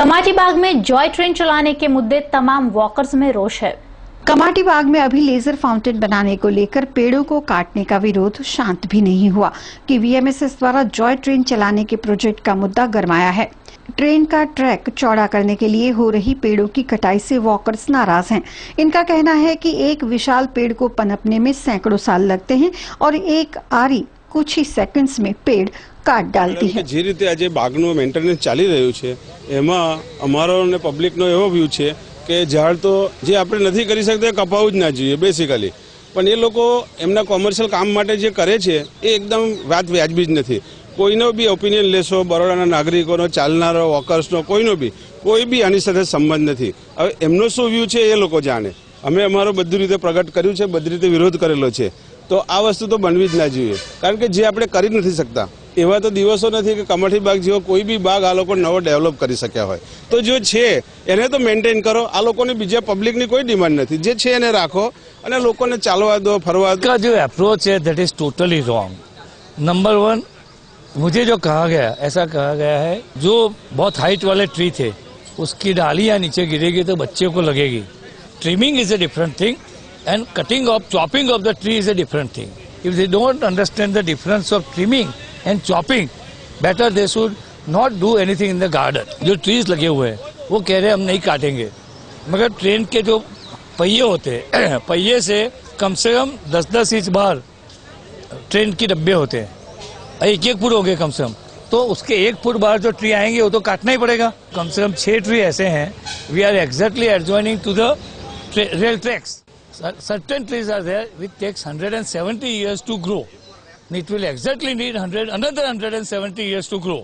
कमाटी बाग में Joy train चलाने के मुद्दे तमाम वॉकर्स में रोष है। कमाटी बाग में अभी लेजर फाउंटेन बनाने को लेकर पेड़ों को काटने का विरोध शांत भी नहीं हुआ कि वीएमएसएस द्वारा जॉय ट्रेन चलाने के प्रोजेक्ट का मुद्दा गरमाया है। ट्रेन का ट्रैक चौड़ा करने के लिए हो रही पेड़ों की कटाई से वॉकर्स नाराज हैं। इनका कहना है कि एक विशाल पेड़ को पनपने में सैकड़ों साल लगते हैं और एक आरी कुछ ही सेकंड्स में पेड़ काट डालती है। જે રીતે આજે બાગનું મેન્ટેનન્સ ચાલી રહ્યું છે એમાં અમારો ને પબ્લિકનો એવો વ્યૂ છે કે ઝાડ તો જે આપણે નથી કરી શકતા કપાવું જ ના જોઈએ બેસિકલી, પણ એ લોકો એમના કોમર્શિયલ કામ માટે જે કરે છે એ એકદમ વાત વ્યાજબી જ નથી। કોઈનો બી ઓપિનિયન લેશો, બરોડાના નાગરિકોનો, ચાલનારો, વોકર્સનો, કોઈનો બી કોઈ બી આની સાથે સંબંધ નથી। હવે એમનો શું વ્યૂ છે એ લોકો જાણે। અમે અમારો બધી રીતે પ્રગટ કર્યું છે, બધી રીતે વિરોધ કરેલો છે, તો આ વસ્તુ તો બનવી જ ના જોઈએ, કારણ કે જે આપણે કરી નથી શકતા એવા તો દિવસો નથી કે કમાટી બાગ જેવો કોઈ બી બાગ આ લોકો નવો ડેવલપ કરી શક્યા હોય। તો જો છે એને તો મેન્ટેન કરો। આ લોકોને બીજા પબ્લિકની કોઈ ડિમાન્ડ નથી, જે છે એને રાખો અને લોકોને ચાલવા દો, ફરવા દો। का जो अप्रोच है that is totally wrong. Number one, मुझे जो कहा गया, ऐसा कहा गया है जो बहुत हाइट वाले ट्री थे उसकी डालियां नीचे गिरेगी तो बच्चे को लगेगी। Trimming is a different thing and cutting off, chopping of the tree is a different thing. If they don't understand the difference of trimming and chopping, better they should not do anything in the garden. जो trees लगे हुए हैं वो कह रहे हैं हम नहीं काटेंगे, मगर ट्रेन के जो पहिए होते हैं पहिए से कम 10-10 इंच बाहर ट्रेन की डब्बे होते हैं, 1-1 फुट हो गए कम से कम, तो उसके 1 फुट बाहर जो ट्री आएंगे वो तो काटना ही पड़ेगा। कम से कम 6 ट्री ऐसे हैं, we are exactly adjoining to the rail tracks. Certain trees are there which takes 170 years to grow. It will exactly need another 170 years to grow.